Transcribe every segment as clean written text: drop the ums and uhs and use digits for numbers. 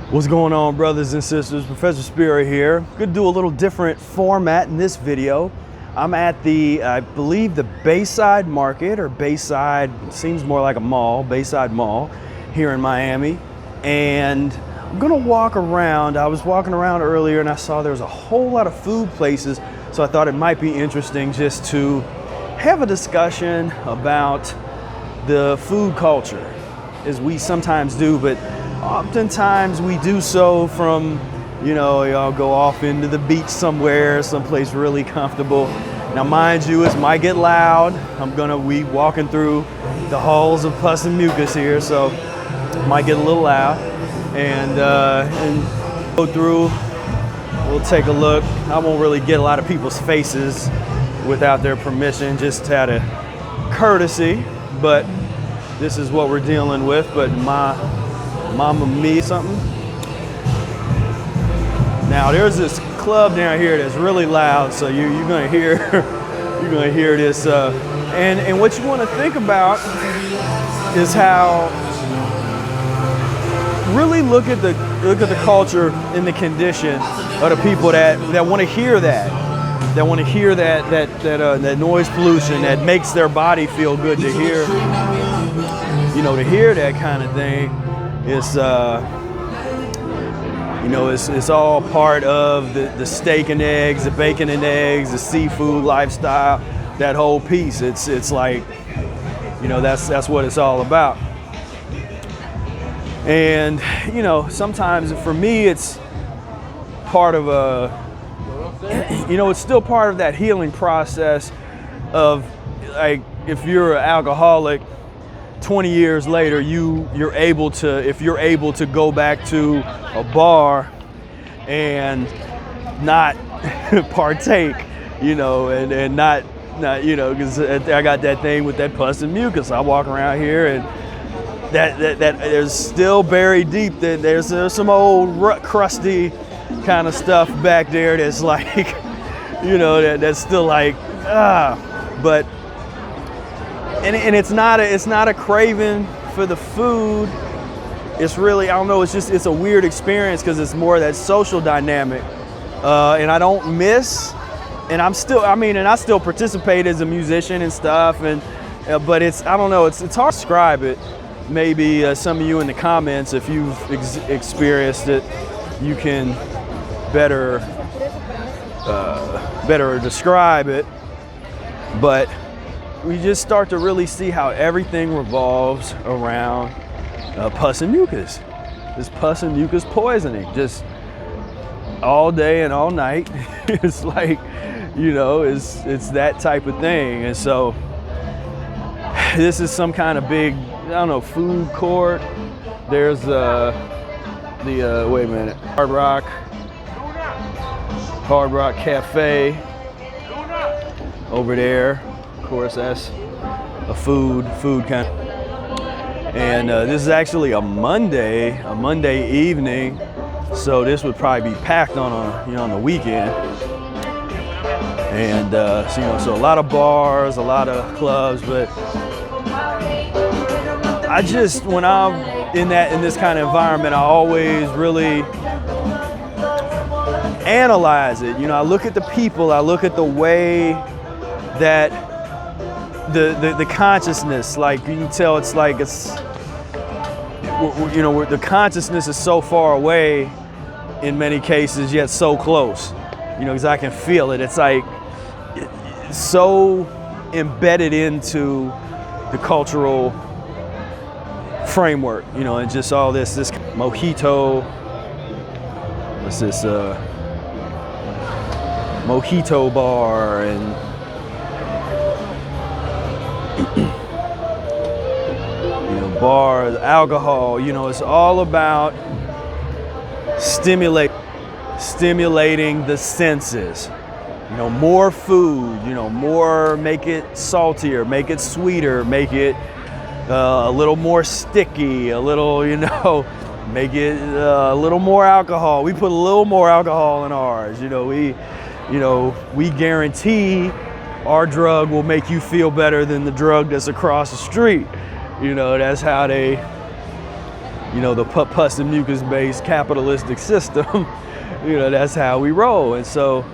What's going on, brothers and sisters? Professor Spira here. Gonna do a little different format in this video. I'm at the, I believe, the Bayside Market, or Bayside, seems more like a mall, Bayside Mall here in Miami. And I'm gonna walk around. I was walking around earlier and I saw there was a whole lot of food places, so I thought it might be interesting just to have a discussion about the food culture, as we sometimes do, but oftentimes we do so from, y'all go off into the beach somewhere, someplace really comfortable. Now, mind you, it might get loud. I'm gonna be walking through the halls of pus and mucus here, so it might get a little loud. And go through, we'll take a look. I won't really get a lot of people's faces without their permission, just out of courtesy, but this is what we're dealing with. But Mama Me something. Now there's this club down here that's really loud, so you're gonna hear this. And what you want to think about is how really look at the culture and the condition of the people that want to hear that noise pollution that makes their body feel good to hear. To hear that kind of thing. It's it's all part of the steak and eggs, the bacon and eggs, the seafood lifestyle, that whole piece. It's like, that's what it's all about. And sometimes for me it's part of it's still part of that healing process of, like, if you're an alcoholic 20 years later, if you're able to go back to a bar and not partake, and not because I got that thing with that pus and mucus. I walk around here and that there's still buried deep that there's some old crusty kind of stuff back there that's like, that's still like, but. And it's not a craving for the food. It's really, I don't know, it's a weird experience because it's more that social dynamic. And I don't miss, and I still participate as a musician and stuff, but I don't know, it's hard to describe it. Maybe some of you in the comments, if you've experienced it, you can better describe it. But we just start to really see how everything revolves around pus and mucus. This pus and mucus poisoning, just all day and all night. It's like, it's that type of thing. And so this is some kind of big, food court. There's wait a minute, Hard Rock Cafe over there. Of course, that's a food kind of. And this is actually a Monday evening, so this would probably be packed on the weekend. And so a lot of bars, a lot of clubs, but I just, when I'm in this kind of environment, I always really analyze it. I look at the people, I look at the way that the consciousness, like, you can tell it's like the consciousness is so far away in many cases, yet so close, because I can feel it. It's like it's so embedded into the cultural framework, and just all this Mojito, what's this, Mojito Bar, and bars, alcohol, it's all about stimulating the senses. More food, more, make it saltier, make it sweeter, make it a little more sticky, a little, make it a little more alcohol. We put a little more alcohol in ours. We guarantee our drug will make you feel better than the drug that's across the street. That's how they you know, the pus and mucus-based capitalistic system, you know, that's how we roll. And so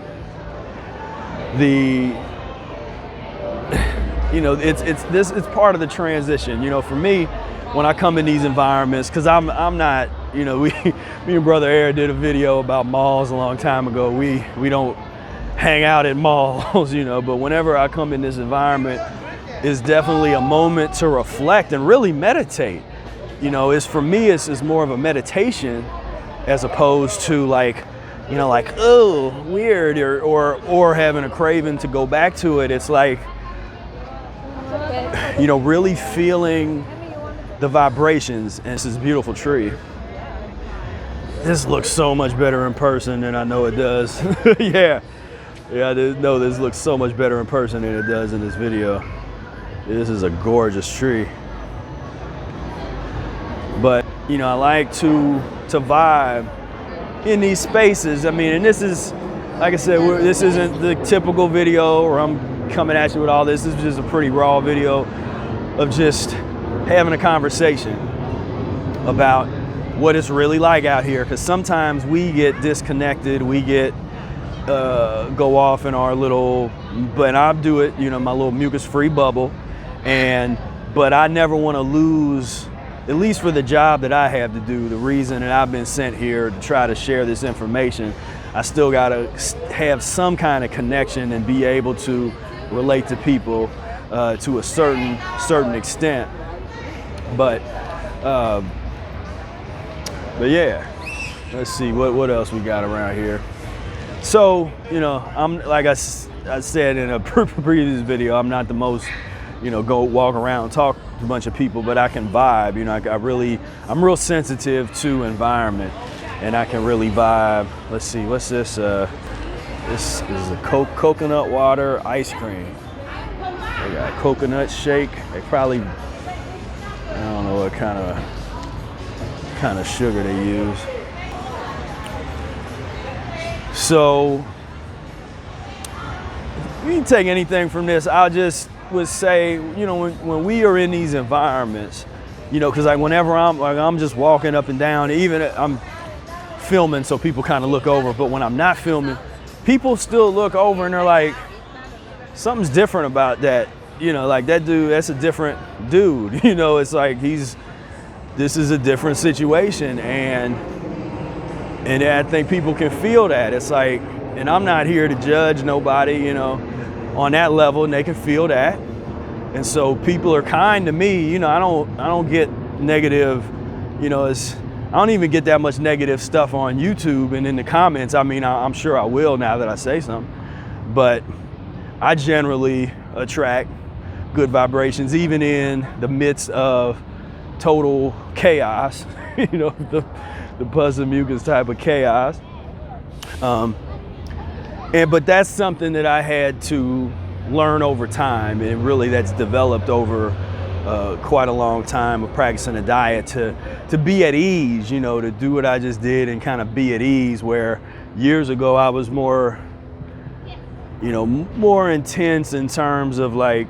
you know, it's part of the transition. You know, for me, when I come in these environments, because I'm not, you know, me and Brother Ehret did a video about malls a long time ago. We don't hang out at malls, you know, but whenever I come in this environment, it's definitely a moment to reflect and really meditate. You know, for me, it's more of a meditation as opposed to like, you know, like, oh, weird, or having a craving to go back to it. It's like, you know, really feeling the vibrations. And this is a beautiful tree. This looks so much better in person than I know it does. Yeah, this looks so much better in person than it does in this video. This is a gorgeous tree. But, you know, I like to vibe in these spaces. I mean, and this is, like I said, this isn't the typical video where I'm coming at you with all this. This is just a pretty raw video of just having a conversation about what it's really like out here. Because sometimes we get disconnected, we get go off in our little, but I do it, you know, my little mucus-free bubble, but I never want to lose, at least for the job that I have to do, the reason that I've been sent here to try to share this information. I still got to have some kind of connection and be able to relate to people to a certain extent. But yeah, let's see what else we got around here. So, you know, I'm like I said in a previous video, I'm not the most, you know, go walk around and talk to a bunch of people, but I can vibe. You know, I'm real sensitive to environment, and I can really vibe. Let's see, what's this? This is a coconut water ice cream. They got coconut shake. They probably, I don't know what kind of sugar they use. So we can take anything from this. I just would say, you know, when we are in these environments, you know, because like whenever I'm just walking up and down, even I'm filming so people kind of look over, but when I'm not filming, people still look over and they're like, something's different about that. You know, like that dude, that's a different dude. You know, it's like this is a different situation, and I think people can feel that. It's like, and I'm not here to judge nobody, you know, on that level, and they can feel that. And so people are kind to me. You know, I don't get negative, you know, I don't even get that much negative stuff on YouTube and in the comments. I mean, I'm sure I will now that I say something, but I generally attract good vibrations, even in the midst of total chaos, you know, the pus and mucus type of chaos. But that's something that I had to learn over time, and really that's developed over quite a long time of practicing a diet to be at ease, you know, to do what I just did and kind of be at ease, where years ago I was more, you know, more intense in terms of like,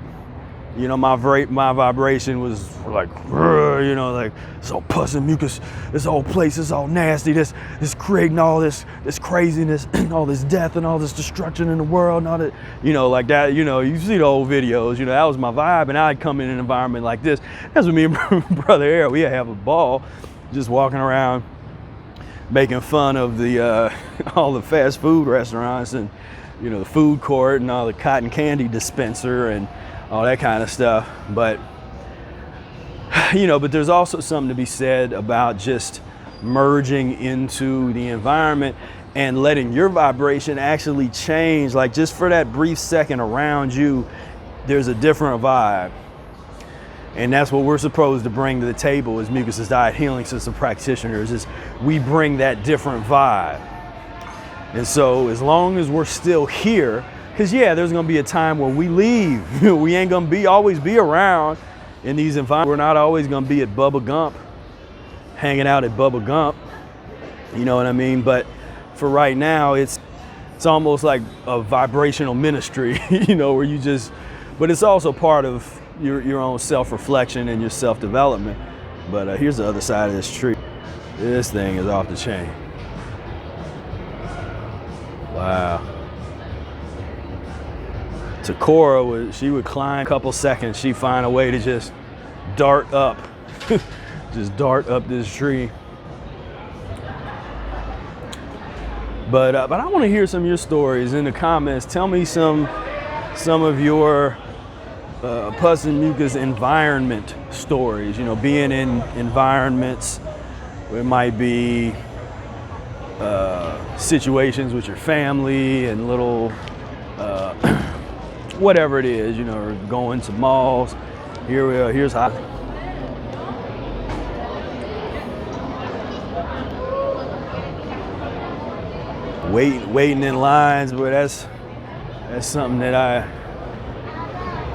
you know, my vibration was like, you know, like, it's all pus and mucus, this whole place is all nasty, this creating all this craziness and all this death and all this destruction in the world and all that, you know, like that. You know, you see the old videos, you know, that was my vibe, and I'd come in an environment like this. That's what me and Brother Ehret, we have a ball just walking around making fun of the all the fast food restaurants and, you know, the food court and all the cotton candy dispenser and all that kind of stuff. But, you know, but there's also something to be said about just merging into the environment and letting your vibration actually change. Like just for that brief second around you, there's a different vibe. And that's what we're supposed to bring to the table as Mucusless Diet Healing System practitioners, is we bring that different vibe. And so as long as we're still here, because yeah, there's gonna be a time where we leave. We ain't gonna always be around in these environments. We're not always gonna be at Bubba Gump, hanging out at Bubba Gump. You know what I mean? But for right now, it's almost like a vibrational ministry, you know, where you just, but it's also part of your own self-reflection and your self-development. But here's the other side of this tree. This thing is off the chain. Wow. Takora, she would climb a couple seconds. She'd find a way to just dart up. Just dart up this tree. But I want to hear some of your stories in the comments. Tell me some of your pus and mucus environment stories. You know, being in environments where it might be situations with your family and little whatever it is, you know, or going to malls. Here we are. Here's how. Waiting in lines, but that's something that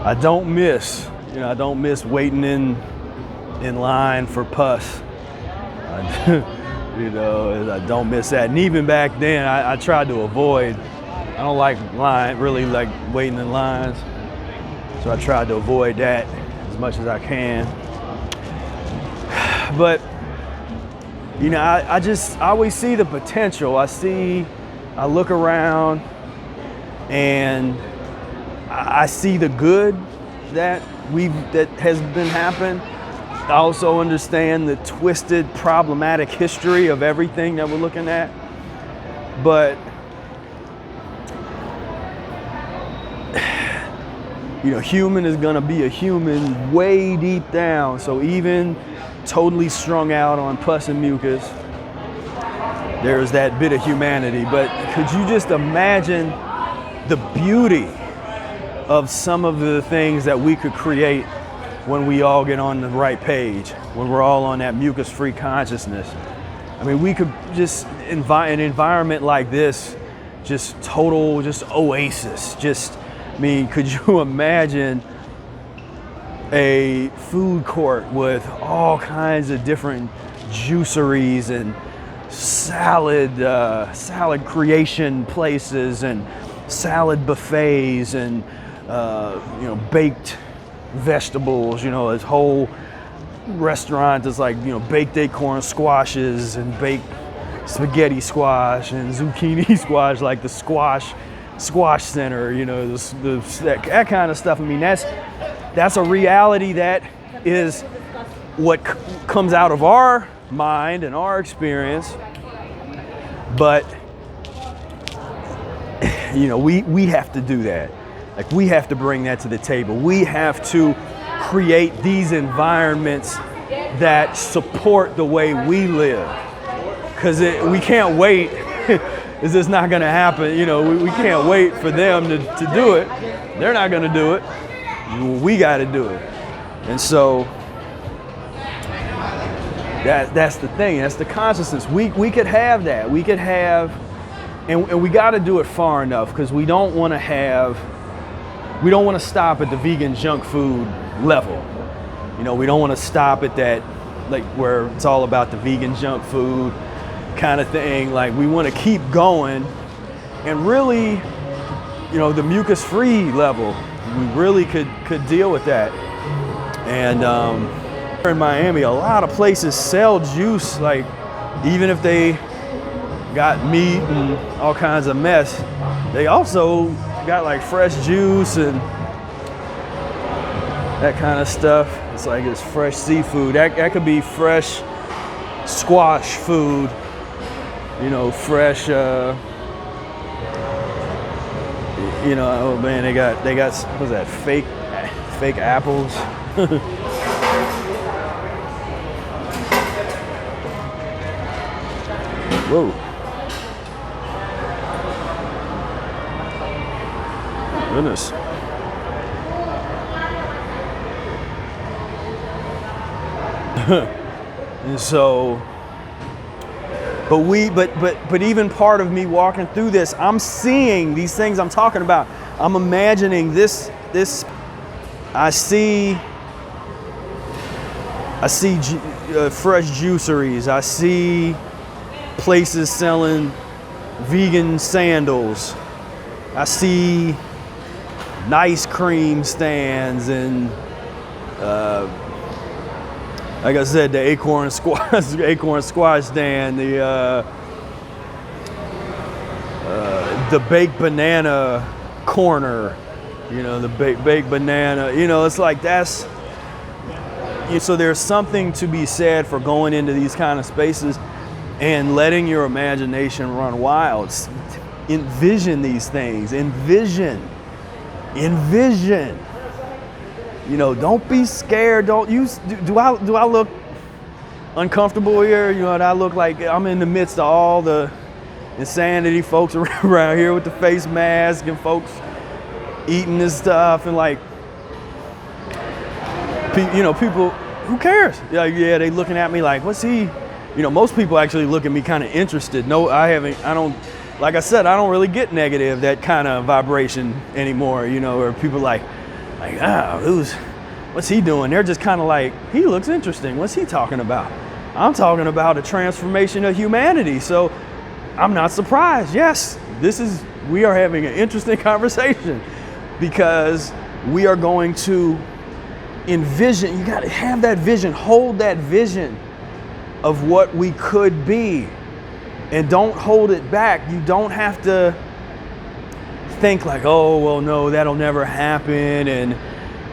I don't miss. You know, I don't miss waiting in line for pus. You know, I don't miss that. And even back then, I tried to avoid. I don't like really like waiting in lines. So I tried to avoid that as much as I can. But you know, I always see the potential. I look around and I see the good that has been happening. I also understand the twisted, problematic history of everything that we're looking at. But you know, human is gonna be a human way deep down. So even totally strung out on pus and mucus, there's that bit of humanity. But could you just imagine the beauty of some of the things that we could create when we all get on the right page, when we're all on that mucus-free consciousness? I mean, we could just an environment like this, just total, just oasis. I mean, could you imagine a food court with all kinds of different juiceries and salad creation places and salad buffets and you know, baked vegetables, you know, this whole restaurant is like, you know, baked acorn squashes and baked spaghetti squash and zucchini squash, like the squash center, you know, that kind of stuff. I mean, that's a reality that is what comes out of our mind and our experience. But you know, we have to do that. Like, we have to bring that to the table. We have to create these environments that support the way we live, because we can't wait. It's just not going to happen. You know, we can't wait for them to do it. They're not going to do it. We got to do it. And so that's the thing. That's the consciousness. We could have that. We could have, and we got to do it far enough, because we don't want to stop at the vegan junk food level. You know, we don't want to stop at that, like, where it's all about the vegan junk food kind of thing. Like, we want to keep going, and really, you know, the mucus-free level, we really could deal with that. And in Miami, a lot of places sell juice, like, even if they got meat and all kinds of mess, they also got like fresh juice and that kind of stuff. It's like it's fresh seafood. That could be fresh squash food, you know, fresh. You know, oh man, they got what's that? Fake apples. Whoa. Goodness. And so, but even part of me walking through this, I'm seeing these things I'm talking about. I'm imagining this. I see fresh juiceries. I see places selling vegan sandals. I see ice cream stands and like I said, the acorn squash stand, the baked banana corner, you know, the baked banana, you know, it's like that's, so there's something to be said for going into these kind of spaces and letting your imagination run wild. Envision these things, envision. You know, don't be scared. Do I look uncomfortable here? You know, do I look like I'm in the midst of all the insanity folks around here with the face mask and folks eating this stuff and like, you know, people, who cares? Like, yeah, they looking at me like, what's he? You know, most people actually look at me kind of interested. No, I don't, like I said, I don't really get negative, that kind of vibration anymore, you know, or people like, what's he doing? They're just kind of like, he looks interesting. What's he talking about? I'm talking about a transformation of humanity. So I'm not surprised. Yes, we are having an interesting conversation because we are going to envision. You got to have that vision, hold that vision of what we could be, and don't hold it back. You don't have to think like, oh, well, no, that'll never happen. And,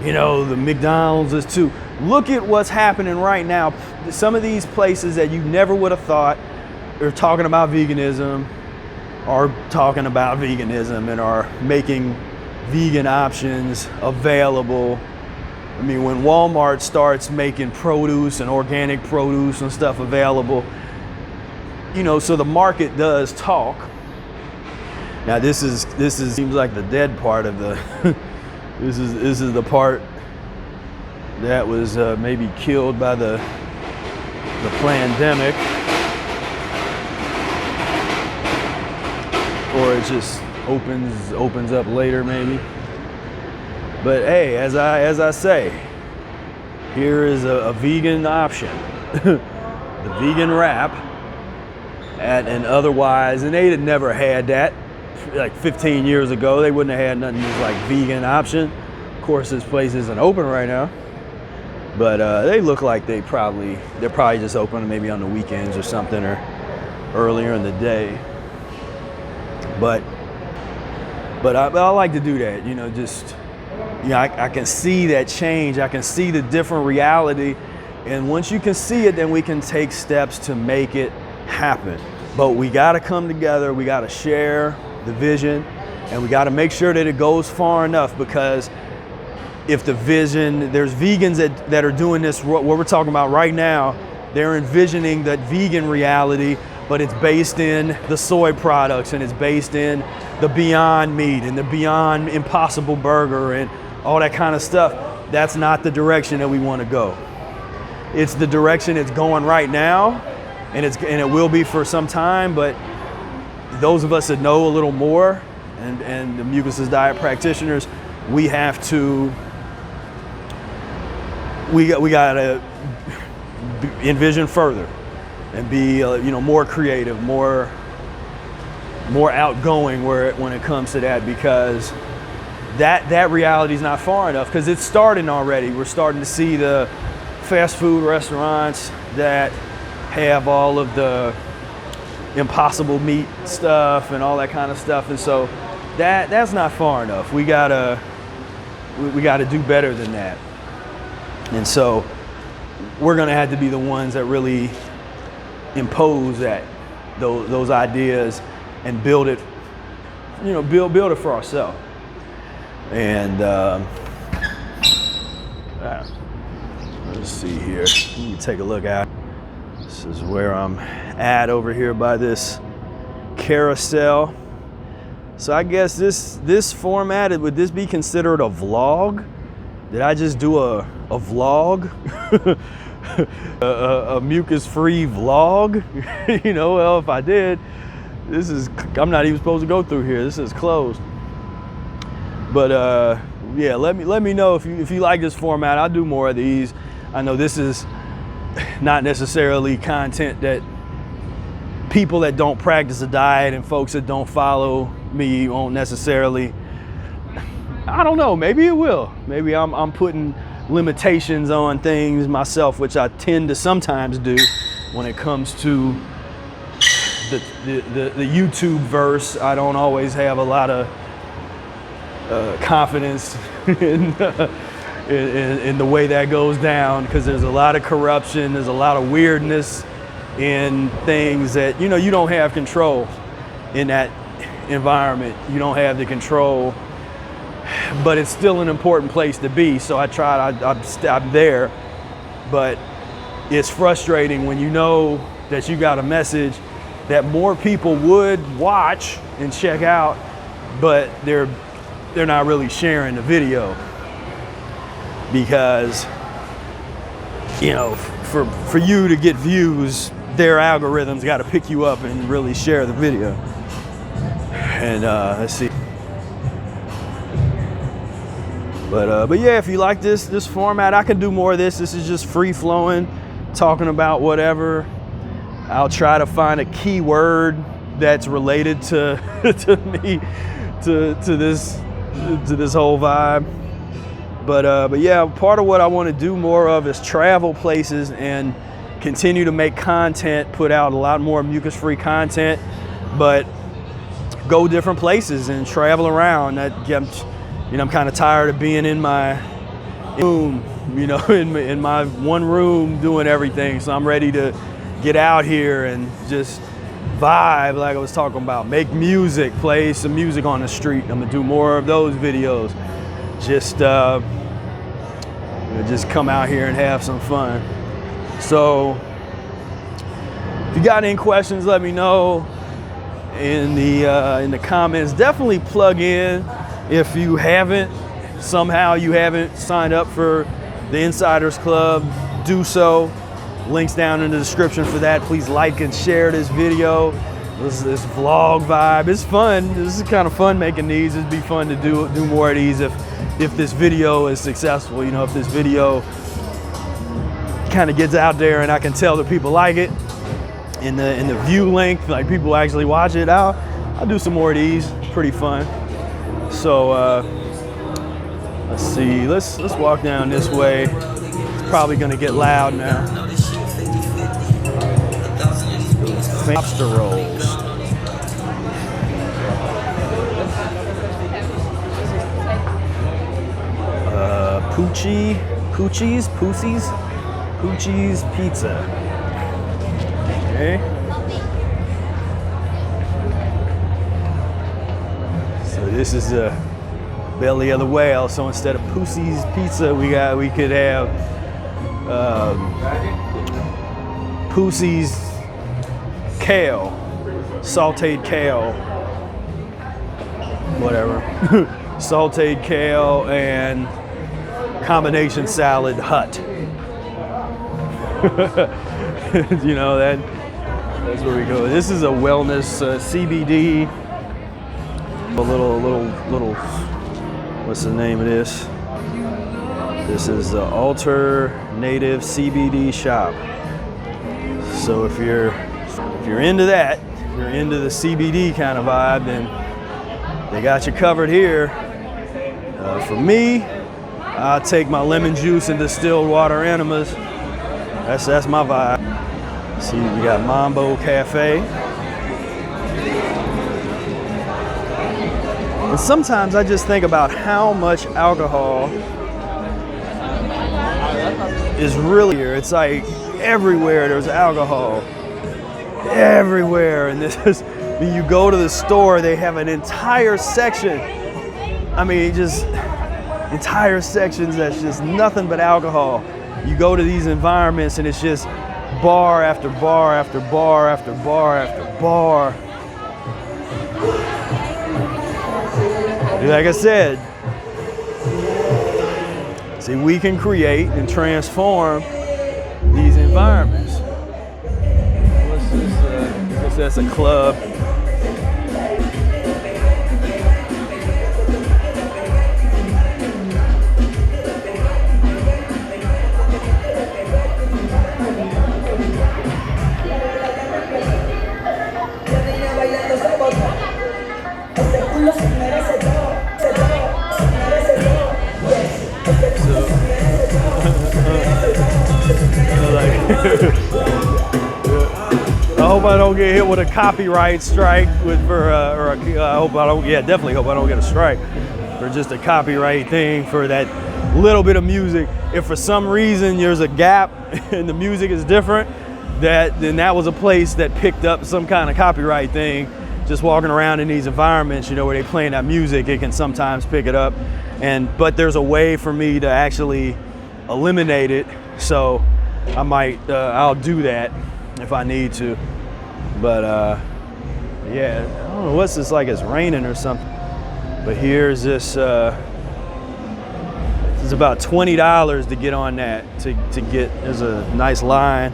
you know, the McDonald's is too. Look at what's happening right now. Some of these places that you never would have thought are talking about veganism are talking about veganism and are making vegan options available. I mean, when Walmart starts making produce and organic produce and stuff available, you know, so the market does talk. Now this seems like the dead part of the this is the part that was maybe killed by the pandemic, or it just opens up later maybe. But hey, as I say, here is a vegan option, the vegan wrap at an otherwise, and they had never had that like 15 years ago. They wouldn't have had nothing that's like vegan option. Of course, this place isn't open right now, but they look like they're probably just open maybe on the weekends or something, or earlier in the day. But I like to do that, you know, just, you know, I can see that change. I can see the different reality. And once you can see it, then we can take steps to make it happen. But we got to come together. We got to share the vision, and we got to make sure that it goes far enough, because if the vision, there's vegans that are doing this, what we're talking about right now, they're envisioning that vegan reality, but it's based in the soy products, and it's based in the Beyond Meat and the Beyond Impossible Burger and all that kind of stuff. That's not the direction that we want to go. It's the direction it's going right now, and it will be for some time. But those of us that know a little more, and the Mucusless diet practitioners, we got to envision further and be you know, more creative, more outgoing when it comes to that, because that reality is not far enough, because it's starting already. We're starting to see the fast food restaurants that have all of the impossible meat stuff and all that kind of stuff, and so that's not far enough. We gotta do better than that. And so we're gonna have to be the ones that really impose those ideas and build it, you know, build it for ourselves. And let's see here. Let me take a look at. This is where I'm at over here by this carousel. So I guess this format, would this be considered a vlog? Did I just do a vlog? a mucus-free vlog? You know, well, if I did, I'm not even supposed to go through here. This is closed. But yeah, let me know if you like this format. I'll do more of these. I know this is not necessarily content that people that don't practice a diet and folks that don't follow me won't necessarily. I don't know, maybe it will. Maybe I'm putting limitations on things myself, which I tend to sometimes do when it comes to the YouTube verse. I don't always have a lot of confidence in the way that goes down, because there's a lot of corruption, there's a lot of weirdness in things that, you know, you don't have control in that environment. You don't have the control, but it's still an important place to be. So I tried, I'm there, but it's frustrating when you know that you got a message that more people would watch and check out, but they're not really sharing the video, because, you know, for you to get views, their algorithms got to pick you up and really share the video. And let's see. But yeah, if you like this format, I can do more of this. This is just free flowing, talking about whatever. I'll try to find a key word that's related to me, to this whole vibe. But yeah, part of what I want to do more of is travel places and continue to make content, put out a lot more mucus-free content, but go different places and travel around. I'm kind of tired of being in my room, you know, in my one room doing everything. So I'm ready to get out here and just vibe, like I was talking about, make music, play some music on the street. I'm gonna do more of those videos. Just come out here and have some fun. So if you got any questions, let me know in the comments. Definitely plug in if you haven't signed up for the Insiders Club. Do so. Links down in the description for that. Please like and share this video. This vlog vibe. It's fun. This is kind of fun making these. It'd be fun to do more of these if this video is successful. You know, if this video kind of gets out there and I can tell that people like it, in the view length, like people actually watch it, I'll do some more of these. Pretty fun. So let's see. Let's walk down this way. It's probably gonna get loud now. Lobster rolls. Poochie's Pizza. Okay. So this is the belly of the whale. So instead of Poosie's Pizza, we could have Poosie's kale, sauteed kale, whatever. Sauteed kale and combination salad hut. You know, that's where we go. This is a wellness CBD. A little. What's the name of this? This is the alternative CBD shop. So if you're into that, if you're into the CBD kind of vibe, then they got you covered here. For me, I take my lemon juice and distilled water enemas. That's my vibe. See, we got Mambo Cafe. And sometimes I just think about how much alcohol is really here. It's like everywhere there's alcohol. Everywhere. And this is, when you go to the store, they have an entire section. I mean, just entire sections that's just nothing but alcohol. You go to these environments and it's just bar after bar after bar after bar after bar. Like I said, see, we can create and transform these environments. What's this? I guess that's a club. I don't get hit with a copyright strike yeah, definitely hope I don't get a strike for just a copyright thing for that little bit of music. If for some reason there's a gap and the music is different, then that was a place that picked up some kind of copyright thing. Just walking around in these environments, you know, where they playing that music, it can sometimes pick it up. But there's a way for me to actually eliminate it. So I'll do that if I need to. But yeah, I don't know what's this, like it's raining or something. But here's this, it's about $20 to get on that, to get, there's a nice line,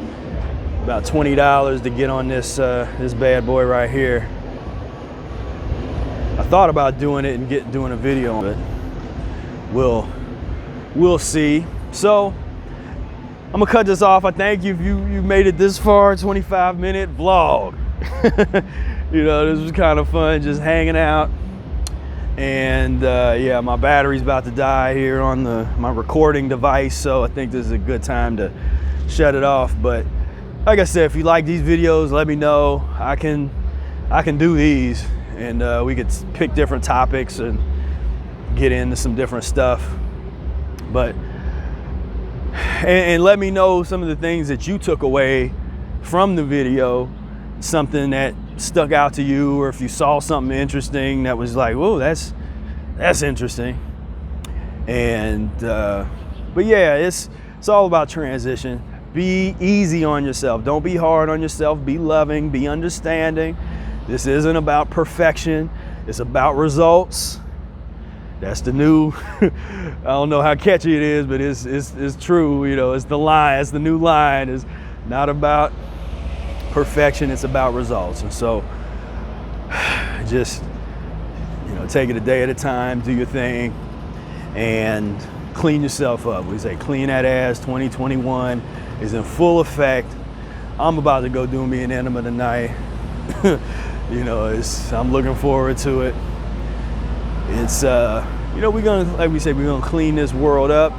about $20 to get on this, this bad boy right here. I thought about doing it and doing a video on it. We'll see. So I'm gonna cut this off. I thank you if you made it this far, 25-minute vlog. You know, this was kind of fun, just hanging out. And yeah, my battery's about to die here on my recording device, so I think this is a good time to shut it off. But like I said, if you like these videos, let me know. I can do these, and we could pick different topics and get into some different stuff. But and let me know some of the things that you took away from the video, something that stuck out to you, or if you saw something interesting that was like, whoa, that's interesting. And but yeah, it's all about transition. Be easy on yourself. Don't be hard on yourself. Be loving, be understanding. This isn't about perfection. It's about results. That's the new, I don't know how catchy it is, but it's true. You know, it's the line, it's the new line. It's not about perfection, it's about results. And so just, you know, take it a day at a time, do your thing, and clean yourself up. We say clean that ass. 2021 is in full effect. I'm about to go do me an enema tonight. You know, I'm looking forward to it. It's you know, we're gonna, like we say, we're gonna clean this world up,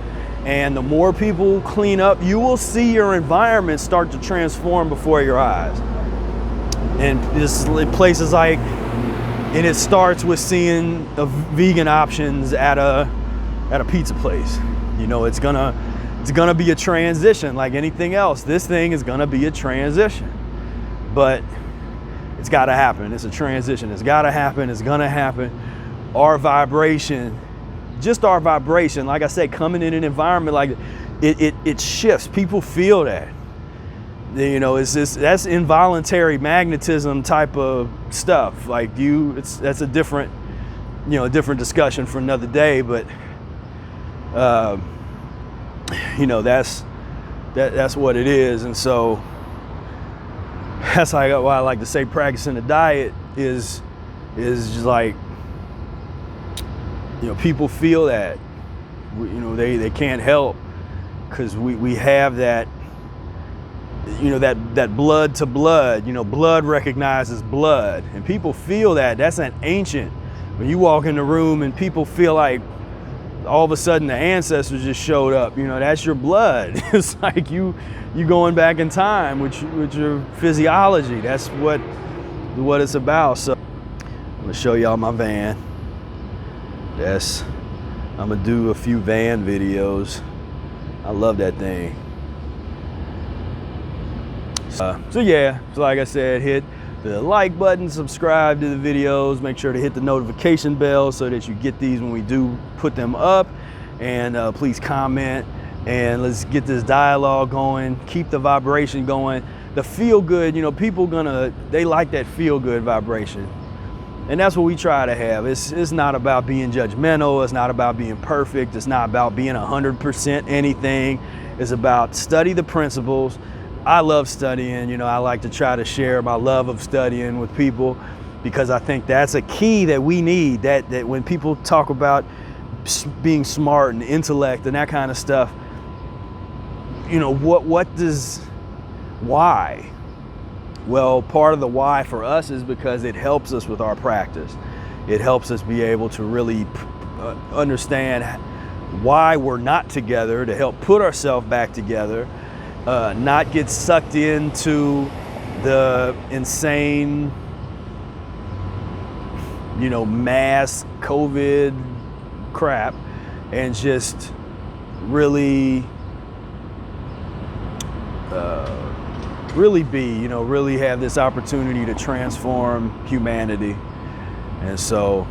and the more people clean up, you will see your environment start to transform before your eyes. And this places like, and it starts with seeing the vegan options at a pizza place. You know, it's gonna be a transition like anything else. This thing is gonna be a transition, but it's gotta happen. It's a transition. It's gotta happen. It's gonna happen. Our vibration, just our vibration, like I said, coming in an environment like it shifts. People feel that. You know, that's involuntary magnetism type of stuff. Like that's a different, you know, different discussion for another day. But you know, that's what it is. And so that's why I like to say practicing the diet is just like, you know, people feel that, you know, they can't help, because we have that, you know, that blood to blood, you know, blood recognizes blood, and people feel that. That's an ancient, when you walk in the room and people feel like all of a sudden the ancestors just showed up, you know, that's your blood. It's like you going back in time with your physiology. That's what it's about. So I'm gonna show y'all my van. I'm gonna do a few van videos. I love that thing. So yeah, so like I said, hit the like button, subscribe to the videos, make sure to hit the notification bell so that you get these when we do put them up, and please comment, and let's get this dialogue going, keep the vibration going. The feel good, you know, people they like that feel good vibration. And that's what we try to have. It's not about being judgmental. It's not about being perfect. It's not about being 100% anything. It's about study the principles. I love studying. You know, I like to try to share my love of studying with people, because I think that's a key that we need. That when people talk about being smart and intellect and that kind of stuff, you know, why? Well, part of the why for us is because it helps us with our practice. It helps us be able to really understand why we're not together, to help put ourselves back together, not get sucked into the insane, mass COVID crap, and just really really have this opportunity to transform humanity. And so,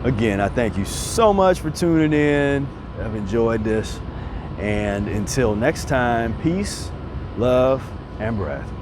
again, I thank you so much for tuning in. I've enjoyed this. And until next time, peace, love, and breath.